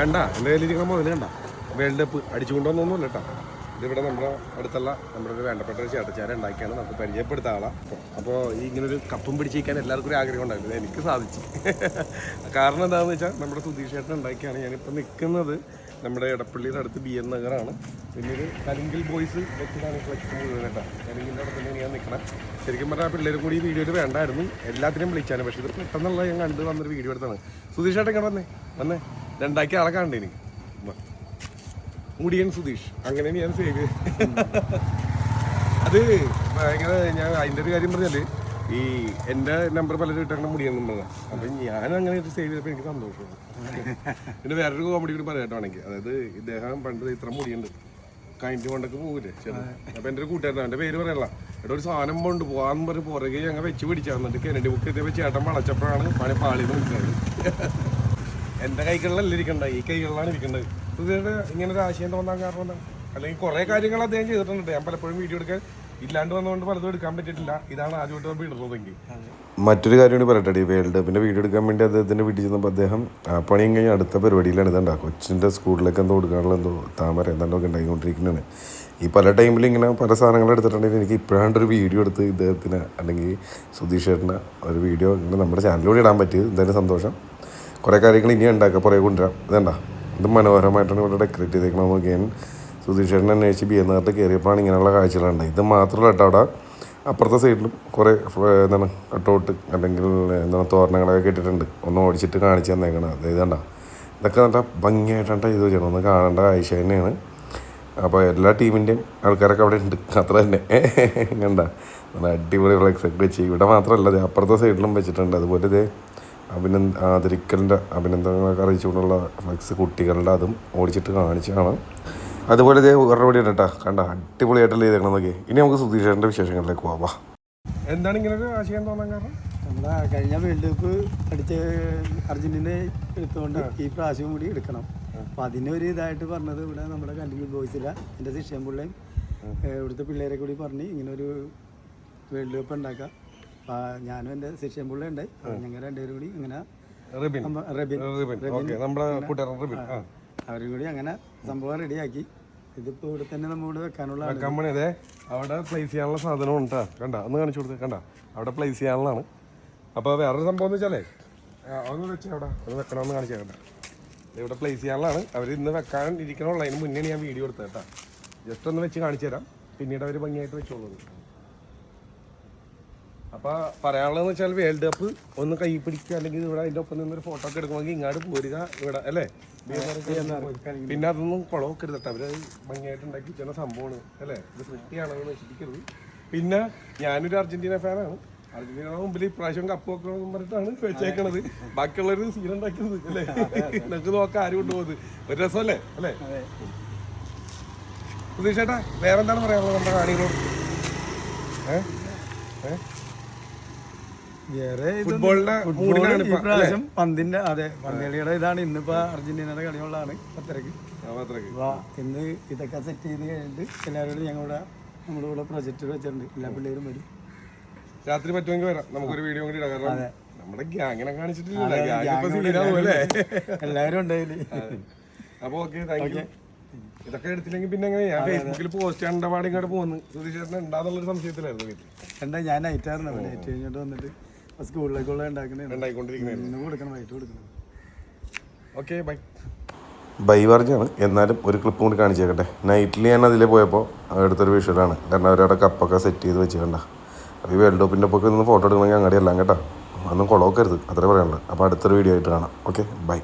കണ്ട എൻ്റെ കയ്യിലിരിക്കുന്ന മുതൽ കണ്ട വേൾഡ് കപ്പ് അടിച്ചുകൊണ്ടൊന്നുമില്ല കേട്ടോ. ഇതിവിടെ നമ്മുടെ അടുത്തുള്ള നമ്മുടെ ഒരു വേണ്ടപ്പെട്ട ഒരു ചേട്ടച്ചാരെ ഉണ്ടാക്കിയാണ് നമുക്ക് പരിചയപ്പെടുത്താൻ ആളാണ്. അപ്പോൾ ഈ ഇങ്ങനൊരു കപ്പും പിടിച്ചിരിക്കാൻ എല്ലാവർക്കും ഒരു ആഗ്രഹം ഉണ്ടായിരുന്നു. എനിക്ക് സാധിച്ചു. കാരണം എന്താണെന്ന് വെച്ചാൽ നമ്മുടെ സുധീഷ് ചേട്ടൻ ഉണ്ടാക്കിയാണ്. ഞാനിപ്പോൾ നിൽക്കുന്നത് നമ്മുടെ എടപ്പള്ളിയുടെ അടുത്ത് BN നഗറാണ്. പിന്നീട് കലിങ്കിൽ ബോയ്സ് വെച്ചിട്ടാണ് ഫ്ലെക്സ് മുഴുവൻ കേട്ടോ. കലിങ്കിൻ്റെ അടുത്ത് തന്നെ ഞാൻ നിൽക്കണം. ശരിക്കും പറഞ്ഞാൽ പിള്ളേരും കൂടി ഈ വീഡിയോയിൽ വേണ്ടായിരുന്നു, എല്ലാത്തിനും വിളിച്ചാണ്. പക്ഷേ ഇത് പെട്ടെന്നുള്ള ഞാൻ കണ്ട് വന്നൊരു വീഡിയോ എടുത്താണ്. സുധീഷ് ചേട്ടൻ ഇങ്ങനെ വന്നേ രണ്ടാക്കി ആളെ കാണണ്ടേ എനിക്ക് മുടിയൻ സുധീഷ് അങ്ങനെ ഞാൻ സേവ് ചെയ്ത്. അത് ഭയങ്കര ഞാൻ അതിൻ്റെ ഒരു കാര്യം പറഞ്ഞാൽ ഈ എൻ്റെ നമ്പർ പലരും ഇട്ടാണ് മുടിയൻ നമ്പറാണ്. അപ്പം ഞാൻ അങ്ങനെ സേവ് ചെയ്തപ്പോൾ എനിക്ക് സന്തോഷമാണ്. പിന്നെ വേറൊരു കോമഡി കൂടി പറയാനാണെങ്കിൽ, അതായത് ഇദ്ദേഹം പണ്ട് ഇത്ര മുടിയുണ്ട് കഴിഞ്ഞ കൊണ്ടൊക്കെ പോകില്ലേ ചേട്ടൻ. അപ്പം എൻ്റെ ഒരു കൂട്ടുകാരൻ, എൻ്റെ പേര് പറയല്ല, ഇവിടെ ഒരു സാധനം കൊണ്ട് പോകാൻ പറഞ്ഞ് പുറകെ ഞങ്ങൾ വെച്ച് പിടിച്ചാന്നിട്ട് കെനഡി ബുക്ക് ചെയ്തപ്പോൾ ചേട്ടൻ വളച്ചപ്പോഴാണ് പണി പാളിന്ന് മനസ്സിലായത്. എൻ്റെ കൈകളിലല്ല ഇരിക്കണ്ട, ഈ കൈകളിലാണ് ഇരിക്കേണ്ടത്. സുധീരുടെ ഇങ്ങനെ ഒരു ആശയം തോന്നാൻ കാരണം എന്താണ്? അല്ലെങ്കിൽ കുറേ കാര്യങ്ങൾ അദ്ദേഹം ചെയ്തിട്ടുണ്ട്. ഞാൻ പലപ്പോഴും വീഡിയോ എടുക്കാൻ ഇല്ലാണ്ട് വന്നുകൊണ്ട് പലതും എടുക്കാൻ പറ്റിയിട്ടില്ല. ഇതാണ് ആദ്യമായിട്ട് നമ്മൾ ഇടുന്നതെങ്കിൽ. മറ്റൊരു കാര്യം കൂടി പറയട്ടെ, ഈ വേൾഡ് കപ്പിൻ്റെ വീഡിയോ എടുക്കാൻ വേണ്ടി അദ്ദേഹത്തിൻ്റെ വീട്ടിൽ ചെന്നപ്പോൾ അദ്ദേഹം പണിയും കഴിഞ്ഞ് അടുത്ത പരിപാടിയിലാണ് ഇതുണ്ടാ കൊച്ചിൻ്റെ സ്കൂളിലേക്ക് എന്തോ കൊടുക്കാനുള്ള എന്തോ താമര എന്താണ്ടൊക്കെ ഉണ്ടായിക്കൊണ്ടിരിക്കുന്നതാണ്. ഈ പല ടൈമിൽ ഇങ്ങനെ പല സാധനങ്ങൾ എടുത്തിട്ടുണ്ടെങ്കിൽ എനിക്ക് ഇപ്പോഴാണ്ട് ഒരു വീഡിയോ എടുത്ത് ഇദ്ദേഹത്തിന് അല്ലെങ്കിൽ സുധീഷ് ചേട്ടന് ഒരു വീഡിയോ ഇങ്ങനെ നമ്മുടെ ചാനലിലൂടെ ഇടാൻ പറ്റിയത് എന്തായാലും സന്തോഷം. കുറേ കാര്യങ്ങൾ ഇനി ഉണ്ടാക്കാം, പുറകെ കൊണ്ടുവരാം. ഇതെന്താ ഇത് മനോഹരമായിട്ടാണ് ഇവിടെ ഡെക്കറേറ്റ് ചെയ്തേക്കണം. നോക്കിയാൽ സുധീഷ് ചേട്ടൻ അന്വേഷിച്ച് BN നഗറിൽ കയറിയപ്പോഴാണ് ഇങ്ങനെയുള്ള കാഴ്ചകളുണ്ട്. ഇത് മാത്രമല്ല കേട്ടോ, അവിടെ അപ്പുറത്തെ സൈഡിലും കുറേ എന്താണ് കട്ടൗട്ട് അല്ലെങ്കിൽ എന്താണ് തോരണങ്ങളൊക്കെ ഇട്ടിട്ടുണ്ട്. ഒന്ന് ഓടിച്ചിട്ട് കാണിച്ച് തന്നേക്കണം. അതായത് കണ്ട ഇതൊക്കെ നല്ല ഭംഗിയായിട്ടാണ് ഇത് ചെയ്യണം, ഒന്ന് കാണേണ്ട കാഴ്ച തന്നെയാണ്. അപ്പോൾ എല്ലാ ടീമിൻ്റെയും ആൾക്കാരൊക്കെ അവിടെ ഉണ്ട്. അത്ര തന്നെ കണ്ട നല്ല അടിപൊളി ഫ്ലെക്സൊക്കെ വെച്ച് ഇവിടെ മാത്രമല്ല അപ്പുറത്തെ സൈഡിലും വെച്ചിട്ടുണ്ട്. അതുപോലെ ഇതേ ആദരിക്കലിൻ്റെ അഭിനന്ദനങ്ങളൊക്കെ അറിയിച്ചുകൊണ്ടുള്ള ഫ്ലെക്സ് കുട്ടികളുടെ അതും ഓടിച്ചിട്ട് കാണിച്ചാണ്. അതുപോലെ ഇതേ വേറെ കൂടി കേട്ടോ, കണ്ട അടിപൊളിയായിട്ടല്ലേ ചെയ്തേക്കണം നോക്കി. ഇനി നമുക്ക് സുധീഷ് ചേട്ടൻ്റെ വിശേഷങ്ങളിലേക്ക് പോവാം. എന്താണ് ഇങ്ങനെ ഒരു ആശയം തോന്നാൻ കാരണം? നമ്മുടെ കഴിഞ്ഞ വേൾഡ് കപ്പ് അടിച്ച് അർജന്റീന എടുത്തുകൊണ്ട് ഈ പ്രാവശ്യം കൂടി എടുക്കണം. അപ്പം അതിനൊരു ഇതായിട്ട് പറഞ്ഞത് ഇവിടെ നമ്മുടെ കലിങ്കിൽ ബോയ്സില എൻ്റെ ശിഷ്യൻ പിള്ളയും ഇവിടുത്തെ പിള്ളേരെ കൂടി പറഞ്ഞ് ഇങ്ങനൊരു വേൾഡ് കപ്പ് ഉണ്ടാക്കാം. ഞാനും എൻ്റെ ശിഷ്യൻ പിള്ള ഉണ്ട്, ഞങ്ങൾ രണ്ടുപേരും കൂടി ഇങ്ങനെ അവരും കൂടി അങ്ങനെ സംഭവം റെഡിയാക്കി. ഇതിപ്പോൾ ഇവിടെ തന്നെ നമ്മോട് വെക്കാനുള്ള അവിടെ പ്ലേസ് ചെയ്യാനുള്ള സാധനം ഉണ്ട്. കണ്ട ഒന്ന് കാണിച്ചു കൊടുത്ത് കണ്ട അവിടെ പ്ലേസ് ചെയ്യാനുള്ളതാണ്. അപ്പോൾ വേറൊരു സംഭവം എന്ന് വെച്ചാലേ ഒന്ന് വെച്ച് അവിടെ ഒന്ന് വെക്കണമെന്ന് കാണിച്ചു കേട്ടോ. ഇവിടെ പ്ലേസ് ചെയ്യാനുള്ളതാണ്. അവർ ഇന്ന് വെക്കാൻ ഇരിക്കണുള്ള അതിന് മുന്നേ ഞാൻ വീഡിയോ എടുത്തത് കേട്ടോ. ജസ്റ്റ് ഒന്ന് വെച്ച് കാണിച്ചു തരാം, പിന്നീട് അവർ ഭംഗിയായിട്ട് വെച്ചോളൂ. അപ്പോൾ പറയാനുള്ളതെന്ന് വെച്ചാൽ വേൾഡ് കപ്പ് ഒന്ന് കൈ പിടിക്കുക, അല്ലെങ്കിൽ ഇവിടെ അതിൻ്റെ ഒപ്പം നിന്നൊരു ഫോട്ടോ ഒക്കെ എടുക്കണമെങ്കിൽ ഇങ്ങോട്ട് പോരുക ഇവിടെ അല്ലേ. പിന്നെ അതൊന്നും കുളമൊക്കെ എടുത്തിട്ട് അവർ ഭംഗിയായിട്ട് ഉണ്ടാക്കി വെച്ചാൽ സംഭവമാണ് അല്ലേ. ഇത് സൃഷ്ടിയാണെന്ന് നശിപ്പിക്കരുത്. പിന്നെ ഞാനൊരു അർജന്റീന ഫാനാണ്. അർജന്റീനയുടെ മുമ്പിൽ ഇപ്രാവശ്യം കപ്പൊക്കെ പറഞ്ഞിട്ടാണ് വെച്ചേക്കണത്. ബാക്കിയുള്ളൊരു സീൻ ഉണ്ടാക്കുന്നത് അല്ലേ. നമുക്ക് നോക്കാം ആരും കൊണ്ടുപോകുന്നത് ഒരു രസമല്ലേ അല്ലേ. സുധീഷ് ചേട്ടാ വേറെന്താണ് പറയാനുള്ളത് നമ്മുടെ കാണികളോട്? ഫുട്ബോളിന്റെ ഇപ്രാവശ്യം പന്തിന്റെ പന്തളിയുടെ ഇതാണ്. ഇന്നിപ്പോ അർജന്റീനയുടെ കളിയുള്ളതാണ് 10:00. ഇന്ന് ഇതൊക്കെ സെറ്റ് ചെയ്ത് കഴിഞ്ഞിട്ട് എല്ലാവരോടും ഞങ്ങളുടെ നമ്മുടെ കൂടെ പ്രൊജക്ട് വെച്ചിട്ടുണ്ട്. എല്ലാ പിള്ളേരും വരും. രാത്രി പറ്റുമെങ്കിൽ വരാം, നമുക്കൊരു വീഡിയോ കൂടി ഇടാം. കാരണം നമ്മുടെ ഗ്യാങ്ങിനെ കാണിച്ചിട്ടില്ല, എല്ലാവരും ഉണ്ടായില്ലേ. അപ്പൊ ഓക്കെ, താങ്ക് യു. ഇതൊക്കെ എടുത്തില്ലെങ്കിൽ പിന്നെ എങ്ങനെ ഞാൻ ഫേസ്ബുക്കിൽ പോസ്റ്റ് ചെയ്യേണ്ട പാട് ഇങ്ങോട്ട് പോകുന്നു. സുധീഷ് ചേട്ടൻ ഉണ്ടാകുന്നുള്ളൊരു സംശയത്തിലായിരുന്നു വീട്ടിൽ. ഞാൻ നൈറ്റായിരുന്നു നൈറ്റ് കഴിഞ്ഞിട്ട് വന്നിട്ട് സ്കൂളിലേക്കുള്ള ഉണ്ടായിക്കൊണ്ടിരിക്കുന്നത് കൊടുക്കണം, വൈകിട്ട് കൊടുക്കണം. Okay bye. ബൈ പറഞ്ഞാണ്. എന്നാലും ഒരു ക്ലിപ്പ് കൂടി കാണിച്ചേക്കട്ടെ. നൈറ്റിൽ ഞാൻ അതിലേ പോയപ്പോൾ എടുത്തൊരു വിഷ്വലാണ്. കാരണം അവരവിടെ കപ്പൊക്കെ സെറ്റ് ചെയ്ത് വെച്ചിട്ടുണ്ട. അപ്പോൾ ഈ വേൾഡ് കപ്പിൻ്റെ ഒപ്പൊക്കെ ഒന്ന് ഫോട്ടോ എടുക്കണമെങ്കിൽ അങ്ങോട്ട് എല്ലാം കേട്ടോ. ഒന്നും കുളമൊക്കെ അരുത്, അത്രേ പറയാനുള്ളത്. അപ്പോൾ അടുത്തൊരു വീഡിയോ ആയിട്ട് കാണാം. Okay bye.